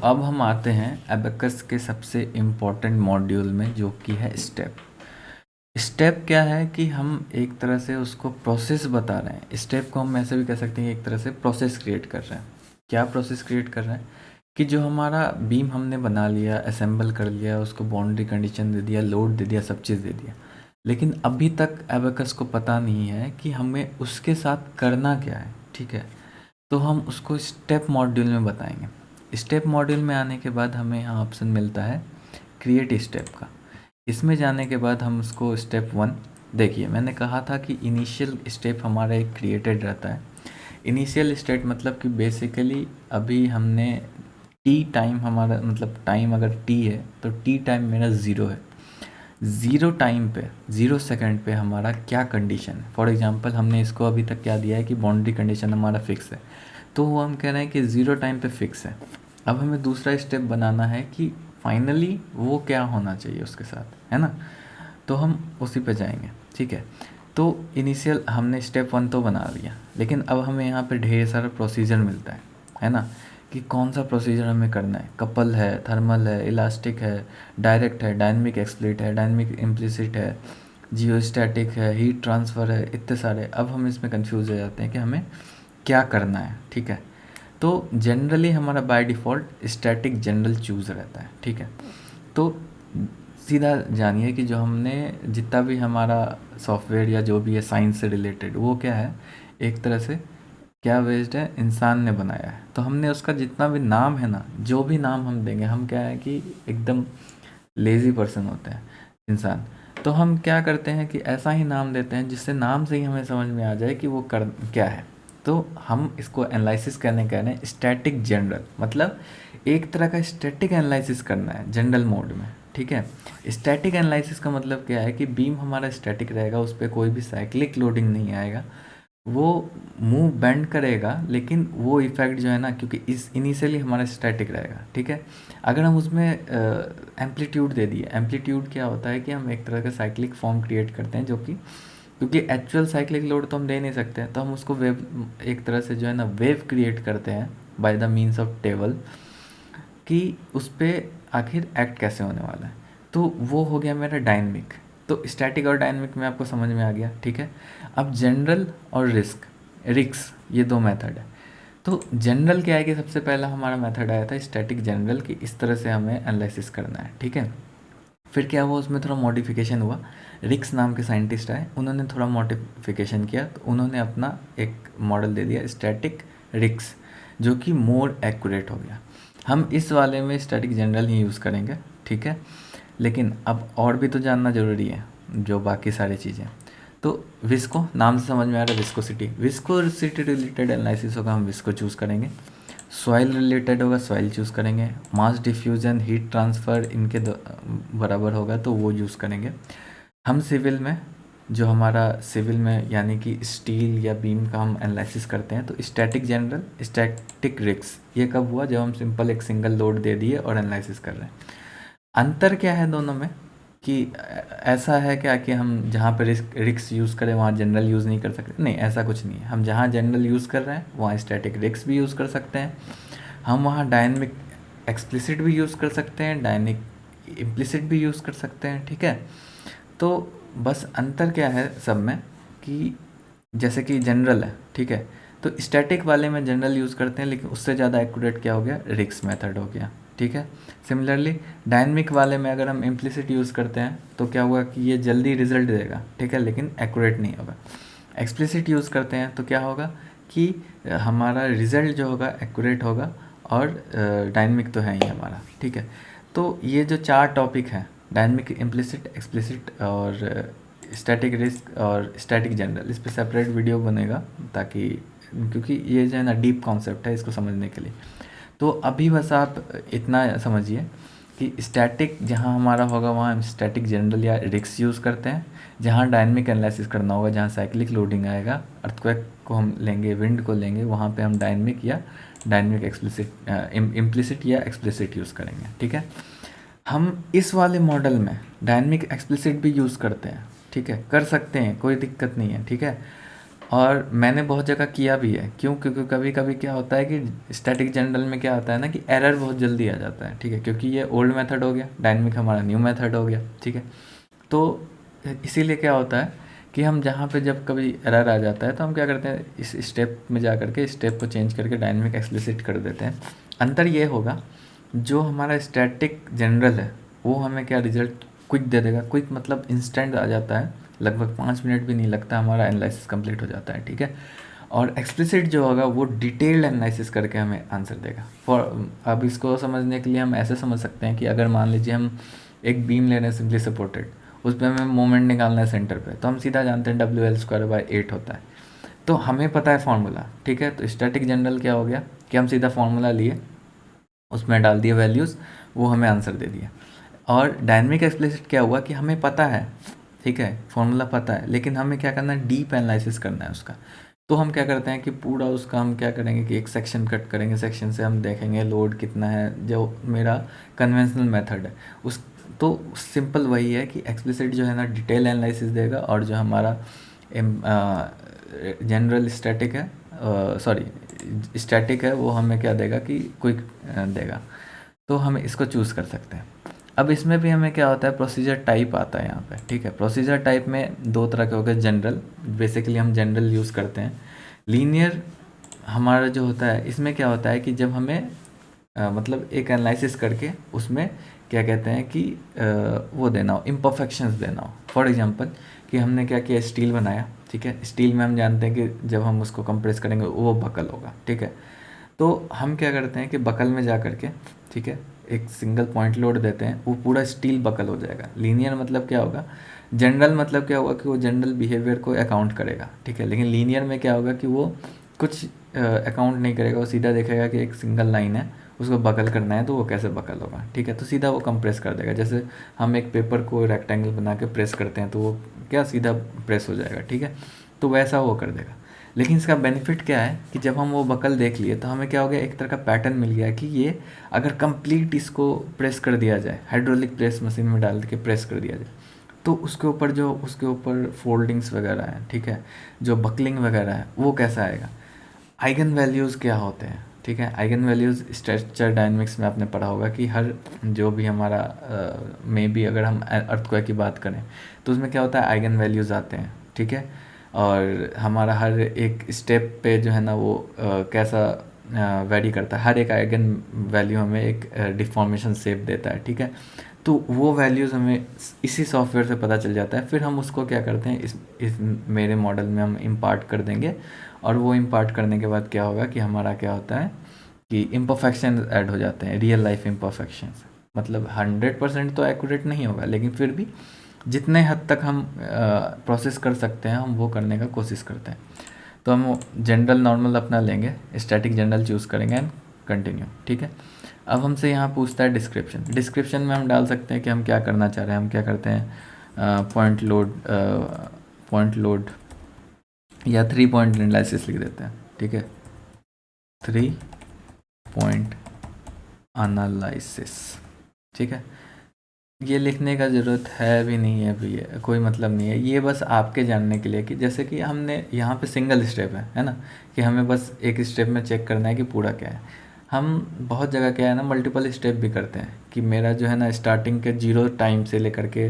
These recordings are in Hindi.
अब हम आते हैं एबेकस के सबसे इम्पोर्टेंट मॉड्यूल में, जो कि है स्टेप। स्टेप क्या है कि हम एक तरह से उसको प्रोसेस बता रहे हैं। स्टेप को हम ऐसे भी कह सकते हैं, एक तरह से प्रोसेस क्रिएट कर रहे हैं। क्या प्रोसेस क्रिएट कर रहे हैं कि जो हमारा बीम हमने बना लिया, असेंबल कर लिया, उसको बाउंड्री कंडीशन दे दिया, लोड दे दिया, सब चीज़ दे दिया, लेकिन अभी तक एबेकस को पता नहीं है कि हमें उसके साथ करना क्या है। ठीक है, तो हम उसको स्टेप मॉड्यूल में बताएंगे। स्टेप मॉड्यूल में आने के बाद हमें यहाँ ऑप्शन मिलता है क्रिएट स्टेप का। इसमें जाने के बाद हम उसको स्टेप 1, देखिए मैंने कहा था कि इनिशियल स्टेप हमारा एक क्रिएटेड रहता है। इनिशियल स्टेट मतलब कि बेसिकली अभी हमने टी टाइम, हमारा मतलब टाइम अगर टी है तो टी टाइम मेरा ज़ीरो है। ज़ीरो टाइम पे, 0 सेकंड पे हमारा क्या कंडीशन है। फॉर एग्जांपल हमने इसको अभी तक क्या दिया है कि बाउंड्री कंडीशन हमारा फिक्स है, तो वो हम कह रहे हैं कि 0 टाइम पे फिक्स है। अब हमें दूसरा स्टेप बनाना है कि फाइनली वो क्या होना चाहिए उसके साथ, है ना। तो हम उसी पे जाएंगे। ठीक है, तो इनिशियल हमने स्टेप 1 तो बना लिया, लेकिन अब हमें यहाँ पे ढेर सारा प्रोसीजर मिलता है ना, कि कौन सा प्रोसीजर हमें करना है। कपल है, थर्मल है, इलास्टिक है, डायरेक्ट है, डायनेमिक एक्सप्लिट है, डायनेमिक इम्प्लिसिट है, जियोस्टैटिक है, हीट ट्रांसफ़र है, इतने सारे। अब हम इसमें कंफ्यूज हो जाते हैं कि हमें क्या करना है। ठीक है, तो जनरली हमारा by default static general choose रहता है। ठीक है, तो सीधा जानिए कि जो हमने जितना भी हमारा सॉफ्टवेयर या जो भी है साइंस से रिलेटेड, वो क्या है, एक तरह से क्या बेस्ड है, इंसान ने बनाया है। तो हमने उसका जितना भी नाम है ना, जो भी नाम हम देंगे, हम क्या है कि एकदम लेज़ी पर्सन होते हैं इंसान। तो हम क्या करते हैं कि ऐसा ही नाम देते हैं जिससे नाम से ही हमें समझ में आ जाए कि वो कर क्या है। तो हम इसको एनालिसिस करने कह रहे हैं स्टैटिक जनरल, मतलब एक तरह का स्टैटिक एनालिसिस करना है जनरल मोड में। ठीक है, स्टैटिक एनालिसिस का मतलब क्या है कि बीम हमारा स्टैटिक रहेगा, उस पर कोई भी साइक्लिक लोडिंग नहीं आएगा, वो मूव बेंड करेगा, लेकिन वो इफ़ेक्ट जो है ना, क्योंकि इस इनिशियली हमारा स्टैटिक रहेगा। ठीक है, अगर हम उसमें एम्पलीट्यूड दे दिए, एम्पलीट्यूड क्या होता है कि हम एक तरह का साइक्लिक फॉर्म क्रिएट करते हैं, जो कि क्योंकि एक्चुअल साइक्लिक लोड तो हम दे नहीं सकते हैं, तो हम उसको वेव, एक तरह से जो है ना वेव क्रिएट करते हैं by the means of table, कि उस पर आखिर एक्ट कैसे होने वाला है। तो वो हो गया मेरा डायनमिक। तो स्टैटिक और डायनमिक में आपको समझ में आ गया। ठीक है, अब जनरल और रिक्स ये दो मेथड है। तो जनरल क्या है कि सबसे पहला हमारा मेथड आया था स्टैटिक जनरल, कि इस तरह से हमें एनालिसिस करना है। ठीक है, फिर क्या हुआ, उसमें थोड़ा मॉडिफिकेशन हुआ। रिक्स नाम के साइंटिस्ट आए, उन्होंने थोड़ा मॉडिफिकेशन किया, तो उन्होंने अपना एक मॉडल दे दिया स्टैटिक रिक्स, जो कि मोर एक्यूरेट हो गया। हम इस वाले में स्टैटिक जनरल ही यूज़ करेंगे। ठीक है, लेकिन अब और भी तो जानना ज़रूरी है, जो बाकी सारी चीज़ें। तो विस्को नाम से समझ में आ रहा है, विस्कोसिटी रिलेटेड एनालिसिस होगा, हम विस्को चूज़ करेंगे। सॉइल रिलेटेड होगा, सॉइल चूज़ करेंगे। मास डिफ्यूज़न, हीट ट्रांसफ़र इनके बराबर होगा, तो वो यूज़ करेंगे। हम सिविल में, जो हमारा सिविल में यानी कि स्टील या बीम का हम एनालिसिस करते हैं, तो स्टैटिक जनरल, स्टैटिक रिक्स, ये कब हुआ, जब हम सिंपल एक सिंगल लोड दे दिए और एनालिसिस कर रहे हैं। अंतर क्या है दोनों में, कि ऐसा है क्या कि हम जहाँ पर रिक्स यूज़ करें वहाँ जनरल यूज़ नहीं कर सकते? नहीं, ऐसा कुछ नहीं है। हम जहाँ जनरल यूज़ कर रहे हैं वहाँ स्टैटिक रिक्स भी यूज़ कर सकते हैं। हम वहाँ डायनेमिक एक्सप्लिसिट भी यूज़ कर सकते हैं, डायनेमिक इम्प्लिसिट भी यूज़ कर सकते हैं। ठीक है, तो बस अंतर क्या है सब में, कि जैसे कि जनरल है, ठीक है, तो स्टैटिक वाले में जनरल यूज़ करते हैं, लेकिन उससे ज़्यादा एक्यूरेट क्या हो गया, रिक्स मेथड हो गया। ठीक है, सिमिलरली डायनेमिक वाले में अगर हम इम्प्लिसिट यूज़ करते हैं तो क्या हुआ कि ये जल्दी रिजल्ट देगा, ठीक है, लेकिन एक्यूरेट नहीं होगा। एक्सप्लिसिट यूज़ करते हैं तो क्या होगा कि हमारा रिज़ल्ट जो होगा एक्यूरेट होगा, और डायनेमिक तो है ही हमारा। ठीक है, तो ये जो चार टॉपिक हैं, डायनेमिक, इम्प्लिसिट, एक्सप्लिसिट और स्टैटिक रिस्क और स्टैटिक जनरल, इस पर सेपरेट वीडियो बनेगा, ताकि क्योंकि ये जो है ना डीप कॉन्सेप्ट है इसको समझने के लिए। तो अभी बस आप इतना समझिए कि स्टैटिक जहाँ हमारा होगा वहाँ हम स्टैटिक जनरल या रिक्स यूज़ करते हैं। जहाँ डायनेमिक एनालिसिस करना होगा, जहाँ साइक्लिक लोडिंग आएगा, अर्थक्वेक को हम लेंगे, विंड को लेंगे, वहाँ पे हम डायनेमिक या डायनेमिक एक्सप्लिसिट, इम्प्लिसिट या एक्सप्लिसिट यूज़ करेंगे। ठीक है, हम इस वाले मॉडल में डायनेमिक एक्सप्लिसिट भी यूज़ करते हैं। ठीक है, कर सकते हैं, कोई दिक्कत नहीं है। ठीक है, और मैंने बहुत जगह किया भी है। क्यों? क्योंकि कभी कभी क्या होता है कि स्टैटिक जनरल में क्या होता है ना कि एरर बहुत जल्दी आ जाता है, ठीक है, क्योंकि ये ओल्ड मेथड हो गया, डायनेमिक हमारा न्यू मेथड हो गया, ठीक है। तो इसीलिए क्या होता है कि हम जहाँ पे जब कभी एरर आ जाता है तो हम क्या करते हैं, इस स्टेप में जा करके स्टेप को चेंज करके डायनेमिक एक्सप्लिसिट कर देते हैं। अंतर ये होगा, जो हमारा स्टैटिक जनरल है वो हमें क्या रिजल्ट क्विक दे देगा। क्विक मतलब इंस्टेंट आ जाता है, लगभग 5 मिनट भी नहीं लगता, हमारा एनालिसिस कंप्लीट हो जाता है, ठीक है। और एक्सप्लिसिट जो होगा वो डिटेल्ड एनालिसिस करके हमें आंसर देगा। फॉर अब इसको समझने के लिए हम ऐसे समझ सकते हैं कि अगर मान लीजिए हम एक बीम ले रहे हैं सिंपली सपोर्टेड, उस पर हमें मोमेंट निकालना है सेंटर पे, तो हम सीधा जानते हैं WL²/8 होता है, तो हमें पता है फॉर्मूला, ठीक है। तो स्टैटिक जनरल क्या हो गया कि हम सीधा फॉर्मूला लिए, उसमें डाल दिए वैल्यूज़, वो हमें आंसर दे दिया। और डायनेमिक एक्सप्लिसिट क्या हुआ कि हमें पता है, ठीक है, फॉर्मूला पता है, लेकिन हमें क्या करना है, डीप एनालिसिस करना है उसका। तो हम क्या करते हैं कि पूरा उसका हम क्या करेंगे कि एक सेक्शन कट करेंगे, सेक्शन से हम देखेंगे लोड कितना है, जो मेरा कन्वेंशनल मेथड है उस। तो सिंपल वही है कि एक्सप्लिसिट जो है ना डिटेल एनालिसिस देगा, और जो हमारा जनरल स्टैटिक है, सॉरी स्टैटिक है, वो हमें क्या देगा कि क्विक देगा। तो हम इसको चूज़ कर सकते हैं। अब इसमें भी हमें क्या होता है, प्रोसीजर टाइप आता है यहाँ पे, ठीक है। प्रोसीजर टाइप में दो तरह के हो गए, जनरल, बेसिकली हम जनरल यूज़ करते हैं। लीनियर हमारा जो होता है, इसमें क्या होता है कि जब हमें मतलब एक एनालिसिस करके उसमें क्या कहते हैं कि वो देना हो, इम्परफेक्शंस देना हो। फॉर एग्जांपल कि हमने क्या किया, स्टील बनाया, ठीक है। स्टील में हम जानते हैं कि जब हम उसको कंप्रेस करेंगे वो बकल होगा, ठीक है। तो हम क्या करते हैं कि बकल में जा करके, ठीक है, एक सिंगल पॉइंट लोड देते हैं, वो पूरा स्टील बकल हो जाएगा। लीनियर मतलब क्या होगा, जनरल मतलब क्या होगा कि वो जनरल बिहेवियर को अकाउंट करेगा, ठीक है। लेकिन लीनियर में क्या होगा कि वो कुछ अकाउंट नहीं करेगा, वो सीधा देखेगा कि एक सिंगल लाइन है, उसको बकल करना है तो वो कैसे बकल होगा, ठीक है। तो सीधा वो कंप्रेस कर देगा, जैसे हम एक पेपर को रेक्टेंगल बना के प्रेस करते हैं तो वो क्या सीधा प्रेस हो जाएगा, ठीक है। तो वैसा वो कर देगा। लेकिन इसका बेनिफिट क्या है कि जब हम वो बकल देख लिए तो हमें क्या हो गया, एक तरह का पैटर्न मिल गया कि ये अगर कंप्लीट इसको प्रेस कर दिया जाए, हाइड्रोलिक प्रेस मशीन में डाल के प्रेस कर दिया जाए, तो उसके ऊपर फोल्डिंग्स वगैरह हैं, ठीक है, जो बकलिंग वगैरह है वो कैसा आएगा। आइगन वैल्यूज़ क्या होते हैं, ठीक है। आइगन वैल्यूज़ स्ट्रक्चर डायनेमिक्स में आपने पढ़ा होगा कि हर जो भी हमारा में भी अगर हम अर्थक्वेक की बात करें तो उसमें क्या होता है, आइगन वैल्यूज़ आते हैं, ठीक है। और हमारा हर एक स्टेप पे जो है ना वो कैसा वेरी करता है, हर एक आइगन वैल्यू हमें एक डिफॉर्मेशन शेप देता है, ठीक है। तो वो वैल्यूज़ हमें इसी सॉफ्टवेयर से पता चल जाता है। फिर हम उसको क्या करते हैं, इस मेरे मॉडल में हम इम्पार्ट कर देंगे, और वो इम्पार्ट करने के बाद क्या होगा कि हमारा क्या होता है कि इम्परफेक्शन ऐड हो जाते हैं, रियल लाइफ इम्परफेक्शंस। मतलब 100% तो एक्यूरेट नहीं होगा, लेकिन फिर भी जितने हद तक हम प्रोसेस कर सकते हैं हम वो करने का कोशिश करते हैं। तो हम जनरल नॉर्मल अपना लेंगे, स्टैटिक जनरल चूज़ करेंगे एंड कंटिन्यू, ठीक है। अब हमसे यहाँ पूछता है डिस्क्रिप्शन। डिस्क्रिप्शन में हम डाल सकते हैं कि हम क्या करना चाह रहे हैं। हम क्या करते हैं, पॉइंट लोड या 3 पॉइंट एनालिसिस लिख देते हैं, ठीक है, 3 पॉइंट एनालिसिस, ठीक है। ये लिखने का ज़रूरत है भी नहीं है भी, है कोई मतलब नहीं है, ये बस आपके जानने के लिए कि जैसे कि हमने यहाँ पे सिंगल स्टेप है ना, कि हमें बस एक स्टेप में चेक करना है कि पूरा क्या है। हम बहुत जगह क्या है ना मल्टीपल स्टेप भी करते हैं कि मेरा जो है ना स्टार्टिंग के 0 टाइम से लेकर के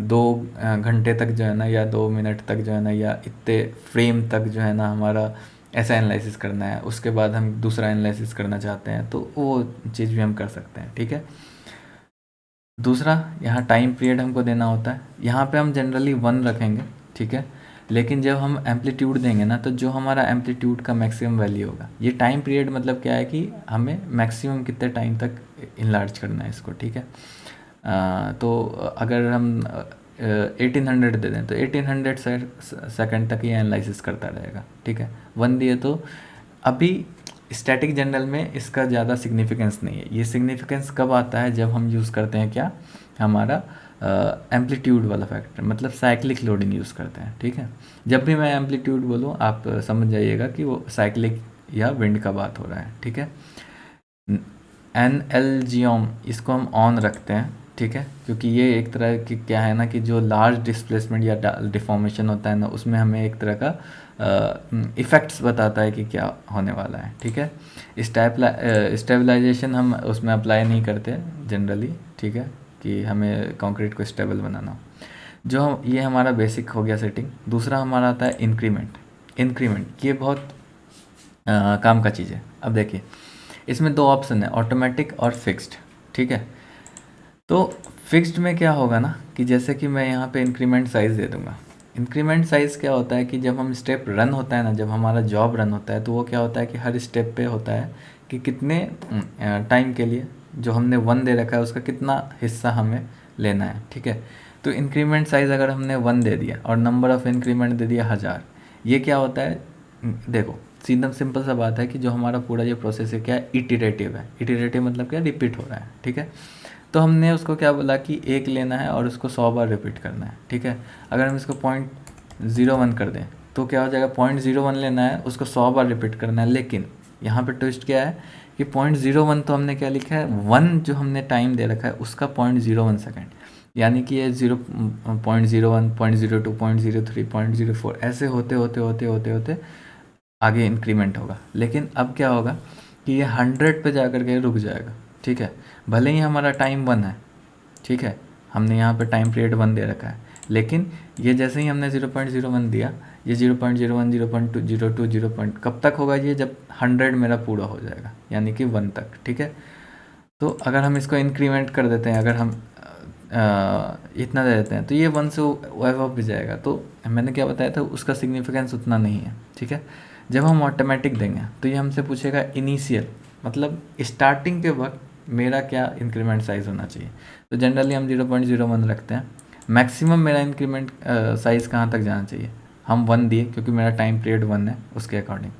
2 घंटे तक जो है ना, या 2 मिनट तक जो है ना, या इतने फ्रेम तक जो है ना हमारा ऐसा एनालिसिस करना है। उसके बाद हम दूसरा एनालिसिस करना चाहते हैं तो वो चीज़ भी हम कर सकते हैं, ठीक है। दूसरा, यहाँ टाइम पीरियड हमको देना होता है। यहाँ पे हम जनरली 1 रखेंगे, ठीक है। लेकिन जब हम एम्पलीट्यूड देंगे ना, तो जो हमारा एम्पलीट्यूड का मैक्सिमम वैल्यू होगा, ये टाइम पीरियड मतलब क्या है कि हमें मैक्सिमम कितने टाइम तक इनलार्ज करना है इसको, ठीक है। तो अगर हम 1800 दे दें तो 1800 सेकंड तक ये एनालिसिस करता रहेगा, ठीक है। 1 दिए तो अभी स्टैटिक जनरल में इसका ज़्यादा सिग्निफिकेंस नहीं है। ये सिग्निफिकेंस कब आता है, जब हम यूज़ करते हैं क्या, हमारा एम्पलीट्यूड वाला फैक्टर, मतलब साइक्लिक लोडिंग यूज़ करते हैं, ठीक है। जब भी मैं एम्पलीट्यूड बोलूँ आप समझ जाइएगा कि वो साइक्लिक या विंड का बात हो रहा है, ठीक है। एन एल जियोम इसको हम ऑन रखते हैं, ठीक है, क्योंकि ये एक तरह की क्या है ना कि जो लार्ज डिस्प्लेसमेंट या डिफॉर्मेशन होता है ना, उसमें हमें एक तरह का इफ़ेक्ट्स बताता है कि क्या होने वाला है। ठीक है, स्टेबलाइजेशन हम उसमें अप्लाई नहीं करते जनरली, ठीक है, कि हमें कंक्रीट को स्टेबल बनाना हो। ये हमारा बेसिक हो गया सेटिंग। दूसरा हमारा आता है इंक्रीमेंट। इंक्रीमेंट ये बहुत काम का चीज़ है। अब देखिए, इसमें दो ऑप्शन है, ऑटोमेटिक और फिक्स्ड। ठीक है, तो फिक्स्ड में क्या होगा ना कि जैसे कि मैं यहाँ पे इंक्रीमेंट साइज़ दे दूँगा। इंक्रीमेंट साइज़ क्या होता है कि जब हम स्टेप रन होता है ना, जब हमारा जॉब रन होता है, तो वो क्या होता है कि हर स्टेप पे होता है कि कितने टाइम के लिए जो हमने 1 दे रखा है उसका कितना हिस्सा हमें लेना है। ठीक है, तो इंक्रीमेंट साइज़ अगर हमने 1 दे दिया और नंबर ऑफ़ इंक्रीमेंट दे दिया 1000, ये क्या होता है, देखो सीधा सिंपल सा बात है कि जो हमारा पूरा ये प्रोसेस है क्या है, इटरेटिव है। इटरेटिव मतलब क्या, रिपीट हो रहा है। ठीक है, तो हमने उसको क्या बोला कि 1 लेना है और उसको 100 बार रिपीट करना है। ठीक है, अगर हम इसको 0.01 कर दें तो क्या हो जाएगा, 0.01 लेना है, उसको 100 बार रिपीट करना है। लेकिन यहाँ पे ट्विस्ट क्या है कि 0.01 तो हमने क्या लिखा है, 1 जो हमने टाइम दे रखा है उसका 0.01 सेकेंड, यानी कि ये 0.01, 0.02, 0.03, 0.04 ऐसे होते होते होते होते होते आगे इंक्रीमेंट होगा। लेकिन अब क्या होगा कि ये 100 पे जा कर के रुक जाएगा। ठीक है, भले ही हमारा टाइम 1 है, ठीक है, हमने यहाँ पे टाइम पीरियड 1 दे रखा है, लेकिन ये जैसे ही हमने 0.01 दिया, ये 0.01, 0.2, 0.2, 0. कब तक होगा ये, जब 100 मेरा पूरा हो जाएगा, यानी कि 1 तक। ठीक है, तो अगर हम इसको इंक्रीमेंट कर देते हैं, अगर हम इतना दे देते हैं तो ये 1 से अबव भी जाएगा। तो मैंने क्या बताया था, उसका सिग्निफिकेंस उतना नहीं है। ठीक है, जब हम ऑटोमेटिक देंगे तो ये हमसे पूछेगा इनिशियल, मतलब स्टार्टिंग के वक्त मेरा क्या इंक्रीमेंट साइज़ होना चाहिए। तो जनरली हम 0.01 रखते हैं। मैक्सिमम मेरा इंक्रीमेंट साइज़ कहाँ तक जाना चाहिए, हम 1 दिए क्योंकि मेरा टाइम पीरियड 1 है उसके अकॉर्डिंग।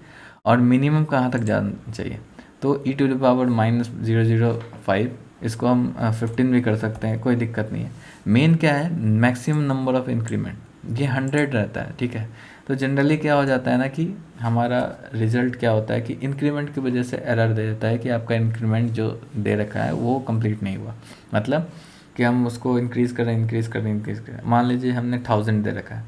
और मिनिमम कहाँ तक जाना चाहिए, तो e⁻⁻005, इसको हम 15 भी कर सकते हैं, कोई दिक्कत नहीं है। मेन क्या है, मैक्सिमम नंबर ऑफ़ इंक्रीमेंट, ये 100 रहता है। ठीक है, तो जनरली क्या हो जाता है ना कि हमारा रिज़ल्ट क्या होता है कि इंक्रीमेंट की वजह से एरर दे देता है कि आपका इंक्रीमेंट जो दे रखा है वो कंप्लीट नहीं हुआ। मतलब कि हम उसको इंक्रीज़ करें। मान लीजिए हमने 1000 दे रखा है,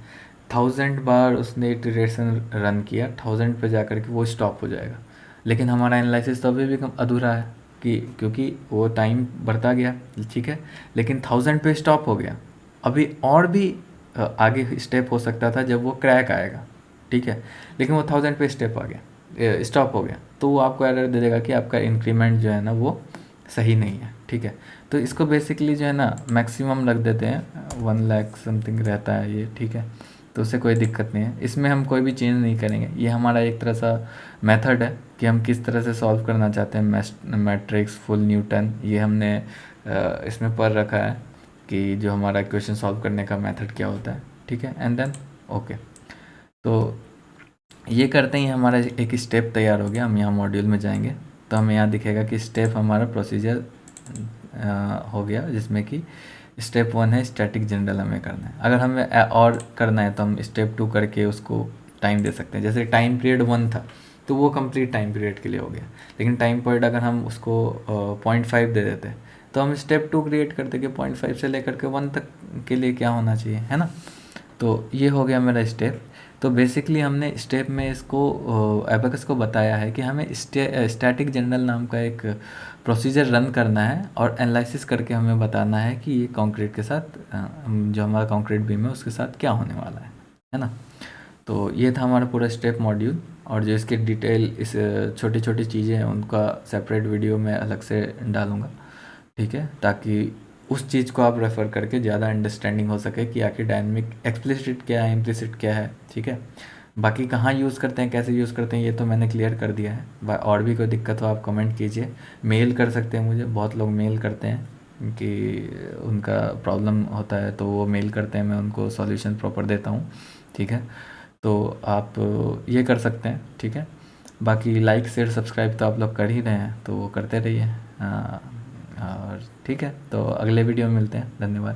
1000 बार उसने इटरेशन रन किया, 1000 पे जा कर के वो स्टॉप हो जाएगा। लेकिन हमारा एनालिसिस तो अभी भी अधूरा है कि क्योंकि वो टाइम बढ़ता गया। ठीक है, लेकिन 1000 पे स्टॉप हो गया। अभी और भी आगे स्टेप हो सकता था जब वो क्रैक आएगा। ठीक है, लेकिन वो 1000 पे स्टेप आ गया, स्टॉप हो गया, तो वो आपको एरर दे देगा कि आपका इंक्रीमेंट जो है ना वो सही नहीं है। ठीक है, तो इसको बेसिकली जो है ना मैक्सिमम रख देते हैं, 1 लाख समथिंग रहता है ये। ठीक है, तो उससे कोई दिक्कत नहीं है, इसमें हम कोई भी चेंज नहीं करेंगे। ये हमारा एक तरह सा मेथड है कि हम किस तरह से सॉल्व करना चाहते हैं मैट्रिक्स, फुल न्यूटन, ये हमने इसमें पढ़ रखा है कि जो हमारा इक्वेशन सॉल्व करने का मेथड क्या होता है। ठीक है, एंड देन ओके, तो ये करते ही हमारा एक स्टेप तैयार हो गया। हम यहाँ मॉड्यूल में जाएंगे तो हमें यहाँ दिखेगा कि स्टेप हमारा प्रोसीजर हो गया, जिसमें कि स्टेप 1 है स्टैटिक जनरल हमें करना है। अगर हमें और करना है तो हम स्टेप 2 करके उसको टाइम दे सकते हैं। जैसे टाइम पीरियड 1 था तो वो कंप्लीट टाइम पीरियड के लिए हो गया, लेकिन टाइम पीरियड अगर हम उसको 0.5 दे देते तो हम स्टेप 2 क्रिएट करते कि 0.5 से लेकर के 1 तक के लिए क्या होना चाहिए, है ना। तो ये हो गया मेरा स्टेप। तो बेसिकली हमने स्टेप में इसको एबेकस को बताया है कि हमें स्टैटिक जनरल नाम का एक प्रोसीजर रन करना है और एनालिसिस करके हमें बताना है कि ये कंक्रीट के साथ जो हमारा कंक्रीट बीम है उसके साथ क्या होने वाला है ना। तो ये था हमारा पूरा स्टेप मॉड्यूल, और जो इसके डिटेल इस छोटी छोटी चीज़ें हैं उनका सेपरेट वीडियो में अलग से डालूँगा। ठीक है, ताकि उस चीज़ को आप रेफ़र करके ज़्यादा अंडरस्टैंडिंग हो सके कि आखिर डायनेमिक एक्सप्लिसिट क्या है, इम्प्लिसिट क्या है। ठीक है, बाकी कहाँ यूज़ करते हैं, कैसे यूज़ करते हैं, ये तो मैंने क्लियर कर दिया है। और भी कोई दिक्कत हो आप कमेंट कीजिए, मेल कर सकते हैं मुझे। बहुत लोग मेल करते हैं कि उनका प्रॉब्लम होता है तो वो मेल करते हैं, मैं उनको सॉल्यूशन प्रॉपर देता हूँ। ठीक है, तो आप ये कर सकते हैं। ठीक है, बाकी लाइक शेयर सब्सक्राइब तो आप लोग कर ही रहे हैं, तो वो करते रहिए। और ठीक है, तो अगले वीडियो में मिलते हैं। धन्यवाद।